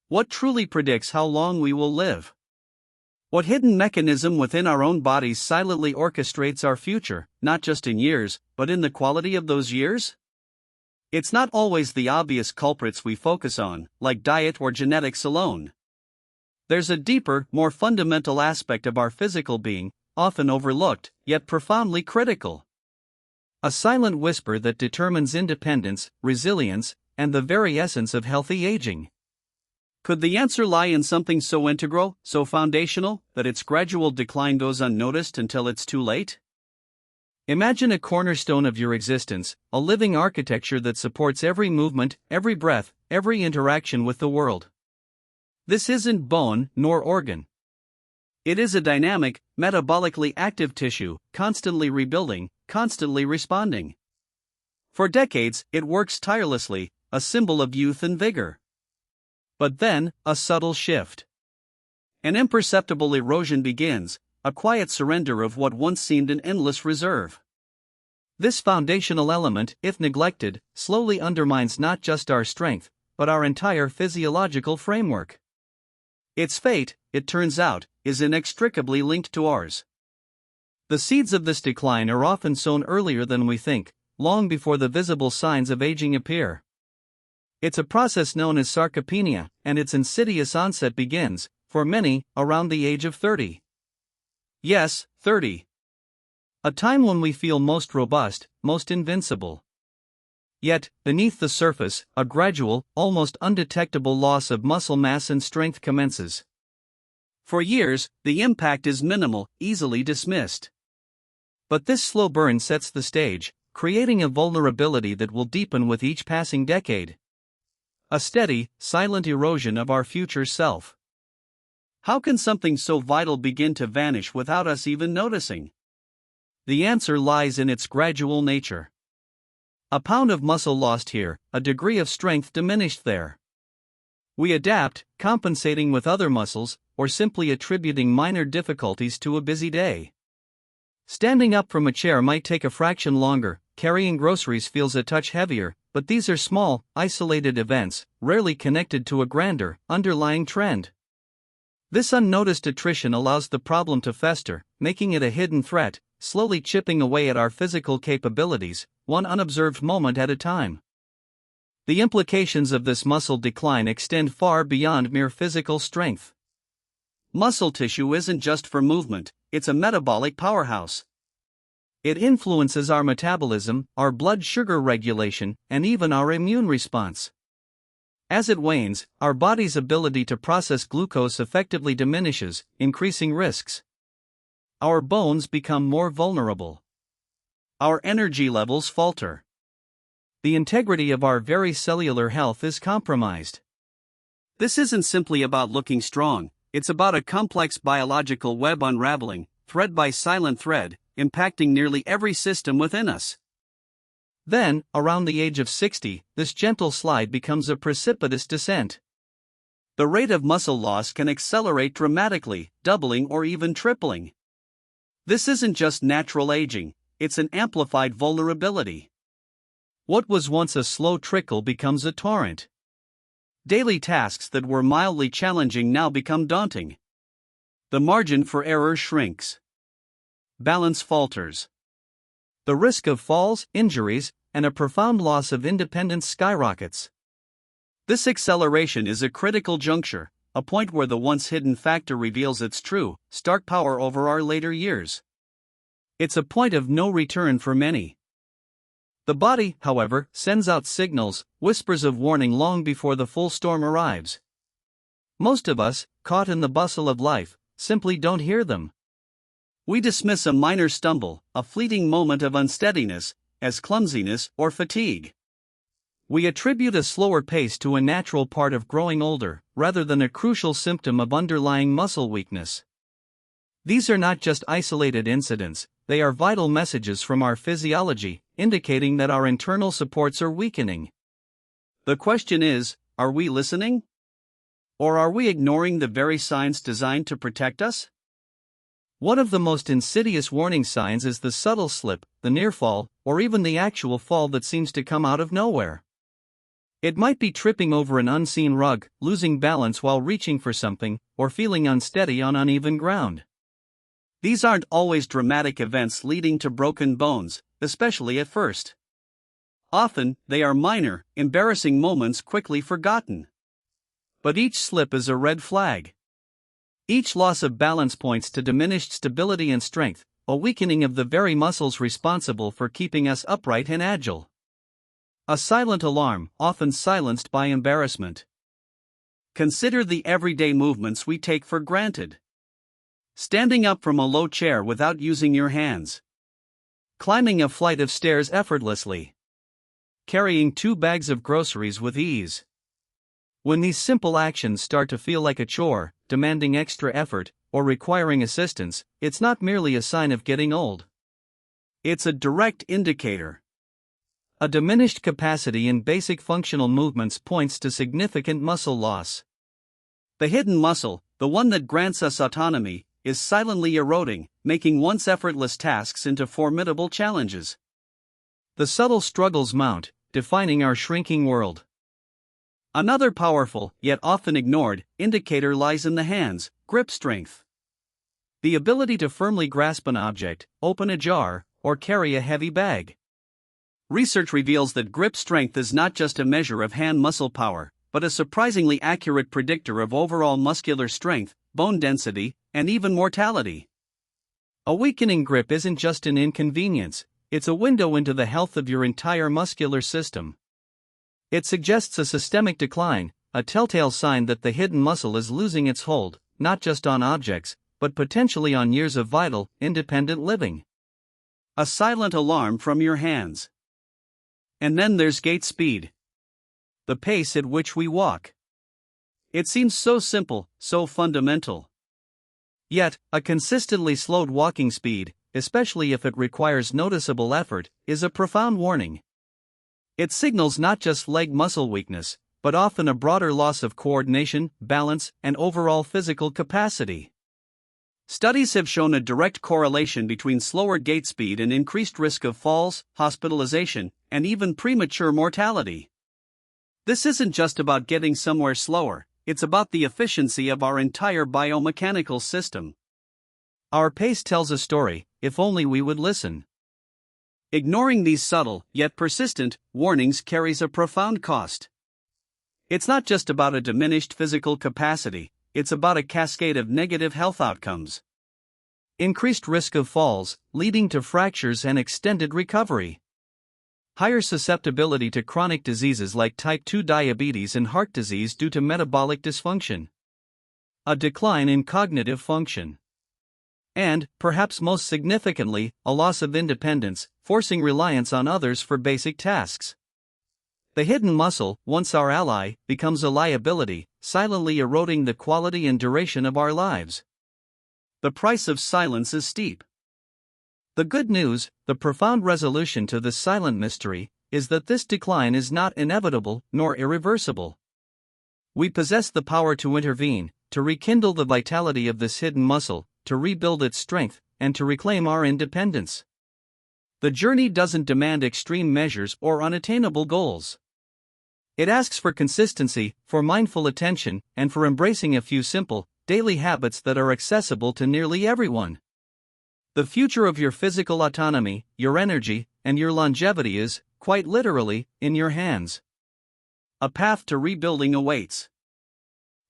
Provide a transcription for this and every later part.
What truly predicts how long we will live? What hidden mechanism within our own bodies silently orchestrates our future, not just in years, but in the quality of those years? It's not always the obvious culprits we focus on, like diet or genetics alone. There's a deeper, more fundamental aspect of our physical being, often overlooked, yet profoundly critical. A silent whisper that determines independence, resilience, and the very essence of healthy aging. Could the answer lie in something so integral, so foundational, that its gradual decline goes unnoticed until it's too late? Imagine a cornerstone of your existence, a living architecture that supports every movement, every breath, every interaction with the world. This isn't bone nor organ. It is a dynamic, metabolically active tissue, constantly rebuilding, constantly responding. For decades, it works tirelessly, a symbol of youth and vigor. But then, a subtle shift. An imperceptible erosion begins, a quiet surrender of what once seemed an endless reserve. This foundational element, if neglected, slowly undermines not just our strength, but our entire physiological framework. Its fate, it turns out, is inextricably linked to ours. The seeds of this decline are often sown earlier than we think, long before the visible signs of aging appear. It's a process known as sarcopenia, and its insidious onset begins, for many, around the age of 30. Yes, 30. A time when we feel most robust, most invincible. Yet, beneath the surface, a gradual, almost undetectable loss of muscle mass and strength commences. For years, the impact is minimal, easily dismissed. But this slow burn sets the stage, creating a vulnerability that will deepen with each passing decade. A steady, silent erosion of our future self. How can something so vital begin to vanish without us even noticing? The answer lies in its gradual nature. A pound of muscle lost here, a degree of strength diminished there. We adapt, compensating with other muscles, or simply attributing minor difficulties to a busy day. Standing up from a chair might take a fraction longer, carrying groceries feels a touch heavier, but these are small, isolated events, rarely connected to a grander, underlying trend. This unnoticed attrition allows the problem to fester, making it a hidden threat, slowly chipping away at our physical capabilities, one unobserved moment at a time. The implications of this muscle decline extend far beyond mere physical strength. Muscle tissue isn't just for movement, it's a metabolic powerhouse. It influences our metabolism, our blood sugar regulation, and even our immune response. As it wanes, our body's ability to process glucose effectively diminishes, increasing risks. Our bones become more vulnerable. Our energy levels falter. The integrity of our very cellular health is compromised. This isn't simply about looking strong, it's about a complex biological web unraveling, thread by silent thread, impacting nearly every system within us. Then, around the age of 60, this gentle slide becomes a precipitous descent. The rate of muscle loss can accelerate dramatically, doubling or even tripling. This isn't just natural aging, it's an amplified vulnerability. What was once a slow trickle becomes a torrent. Daily tasks that were mildly challenging now become daunting. The margin for error shrinks. Balance falters. The risk of falls, injuries, and a profound loss of independence skyrockets. This acceleration is a critical juncture, a point where the once hidden factor reveals its true, stark power over our later years. It's a point of no return for many. The body, however, sends out signals, whispers of warning long before the full storm arrives. Most of us, caught in the bustle of life, simply don't hear them. We dismiss a minor stumble, a fleeting moment of unsteadiness, as clumsiness or fatigue. We attribute a slower pace to a natural part of growing older, rather than a crucial symptom of underlying muscle weakness. These are not just isolated incidents, they are vital messages from our physiology, indicating that our internal supports are weakening. The question is, are we listening? Or are we ignoring the very signs designed to protect us? One of the most insidious warning signs is the subtle slip, the near fall, or even the actual fall that seems to come out of nowhere. It might be tripping over an unseen rug, losing balance while reaching for something, or feeling unsteady on uneven ground. These aren't always dramatic events leading to broken bones, especially at first. Often, they are minor, embarrassing moments quickly forgotten. But each slip is a red flag. Each loss of balance points to diminished stability and strength, a weakening of the very muscles responsible for keeping us upright and agile. A silent alarm, often silenced by embarrassment. Consider the everyday movements we take for granted. Standing up from a low chair without using your hands. Climbing a flight of stairs effortlessly. Carrying 2 bags of groceries with ease. When these simple actions start to feel like a chore, demanding extra effort, or requiring assistance, it's not merely a sign of getting old. It's a direct indicator. A diminished capacity in basic functional movements points to significant muscle loss. The hidden muscle, the one that grants us autonomy, is silently eroding, making once effortless tasks into formidable challenges. The subtle struggles mount, defining our shrinking world. Another powerful, yet often ignored, indicator lies in the hands, grip strength. The ability to firmly grasp an object, open a jar, or carry a heavy bag. Research reveals that grip strength is not just a measure of hand muscle power, but a surprisingly accurate predictor of overall muscular strength, bone density, and even mortality. A weakening grip isn't just an inconvenience, it's a window into the health of your entire muscular system. It suggests a systemic decline, a telltale sign that the hidden muscle is losing its hold, not just on objects, but potentially on years of vital, independent living. A silent alarm from your hands. And then there's gait speed. The pace at which we walk. It seems so simple, so fundamental. Yet, a consistently slowed walking speed, especially if it requires noticeable effort, is a profound warning. It signals not just leg muscle weakness, but often a broader loss of coordination, balance, and overall physical capacity. Studies have shown a direct correlation between slower gait speed and increased risk of falls, hospitalization, and even premature mortality. This isn't just about getting somewhere slower, it's about the efficiency of our entire biomechanical system. Our pace tells a story, if only we would listen. Ignoring these subtle, yet persistent, warnings carries a profound cost. It's not just about a diminished physical capacity, it's about a cascade of negative health outcomes. Increased risk of falls, leading to fractures and extended recovery. Higher susceptibility to chronic diseases like type 2 diabetes and heart disease due to metabolic dysfunction. A decline in cognitive function. And, perhaps most significantly, a loss of independence, forcing reliance on others for basic tasks. The hidden muscle, once our ally, becomes a liability, silently eroding the quality and duration of our lives. The price of silence is steep. The good news, the profound resolution to this silent mystery, is that this decline is not inevitable nor irreversible. We possess the power to intervene, to rekindle the vitality of this hidden muscle, to rebuild its strength, and to reclaim our independence. The journey doesn't demand extreme measures or unattainable goals. It asks for consistency, for mindful attention, and for embracing a few simple, daily habits that are accessible to nearly everyone. The future of your physical autonomy, your energy, and your longevity is, quite literally, in your hands. A path to rebuilding awaits.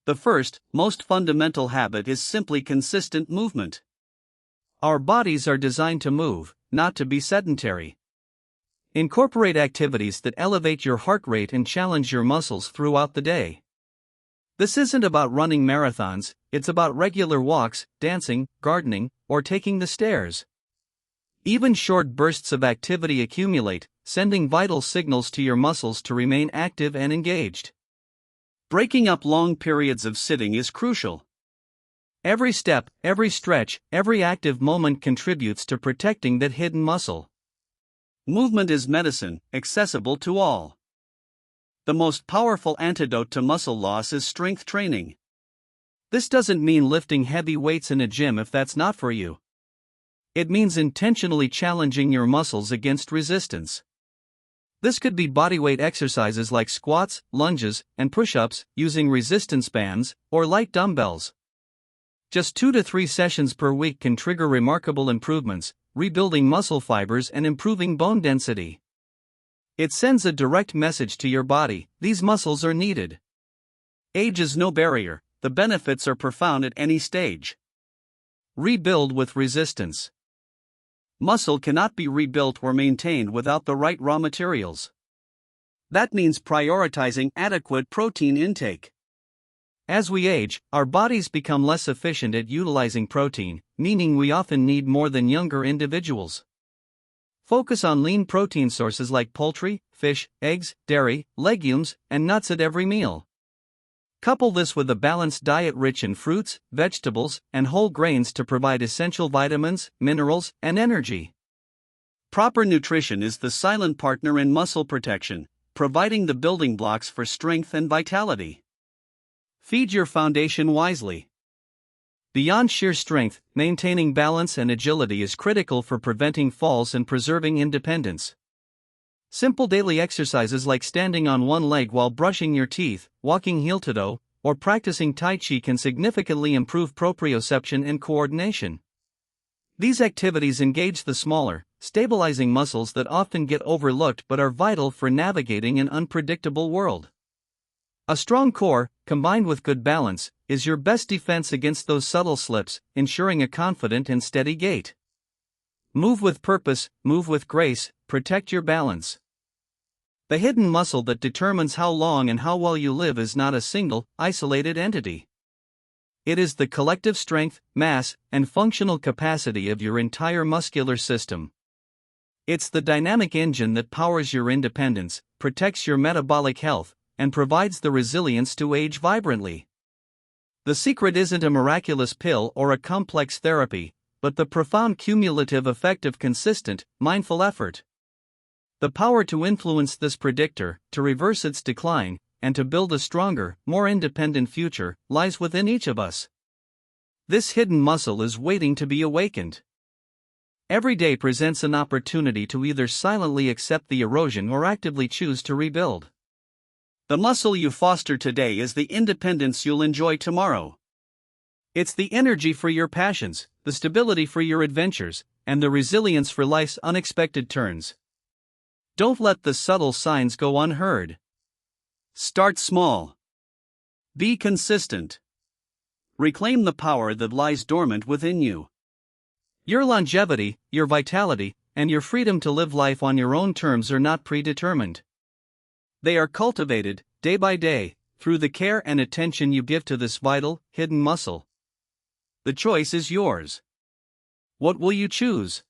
The first, most fundamental habit is simply consistent movement. Our bodies are designed to move, not to be sedentary. Incorporate activities that elevate your heart rate and challenge your muscles throughout the day. This isn't about running marathons, it's about regular walks, dancing, gardening, or taking the stairs. Even short bursts of activity accumulate, sending vital signals to your muscles to remain active and engaged. Breaking up long periods of sitting is crucial. Every step, every stretch, every active moment contributes to protecting that hidden muscle. Movement is medicine, accessible to all. The most powerful antidote to muscle loss is strength training. This doesn't mean lifting heavy weights in a gym if that's not for you. It means intentionally challenging your muscles against resistance. This could be bodyweight exercises like squats, lunges, and push-ups, using resistance bands, or light dumbbells. Just 2 to 3 sessions per week can trigger remarkable improvements, rebuilding muscle fibers and improving bone density. It sends a direct message to your body: these muscles are needed. Age is no barrier, the benefits are profound at any stage. Rebuild with resistance. Muscle cannot be rebuilt or maintained without the right raw materials. That means prioritizing adequate protein intake. As we age, our bodies become less efficient at utilizing protein, meaning we often need more than younger individuals. Focus on lean protein sources like poultry, fish, eggs, dairy, legumes, and nuts at every meal. Couple this with a balanced diet rich in fruits, vegetables, and whole grains to provide essential vitamins, minerals, and energy. Proper nutrition is the silent partner in muscle protection, providing the building blocks for strength and vitality. Feed your foundation wisely. Beyond sheer strength, maintaining balance and agility is critical for preventing falls and preserving independence. Simple daily exercises like standing on one leg while brushing your teeth, walking heel-to-toe, or practicing Tai Chi can significantly improve proprioception and coordination. These activities engage the smaller, stabilizing muscles that often get overlooked but are vital for navigating an unpredictable world. A strong core, combined with good balance, is your best defense against those subtle slips, ensuring a confident and steady gait. Move with purpose, move with grace, protect your balance. The hidden muscle that determines how long and how well you live is not a single, isolated entity. It is the collective strength, mass, and functional capacity of your entire muscular system. It's the dynamic engine that powers your independence, protects your metabolic health, and provides the resilience to age vibrantly. The secret isn't a miraculous pill or a complex therapy, but the profound cumulative effect of consistent, mindful effort. The power to influence this predictor, to reverse its decline, and to build a stronger, more independent future, lies within each of us. This hidden muscle is waiting to be awakened. Every day presents an opportunity to either silently accept the erosion or actively choose to rebuild. The muscle you foster today is the independence you'll enjoy tomorrow. It's the energy for your passions, the stability for your adventures, and the resilience for life's unexpected turns. Don't let the subtle signs go unheard. Start small. Be consistent. Reclaim the power that lies dormant within you. Your longevity, your vitality, and your freedom to live life on your own terms are not predetermined. They are cultivated, day by day, through the care and attention you give to this vital, hidden muscle. The choice is yours. What will you choose?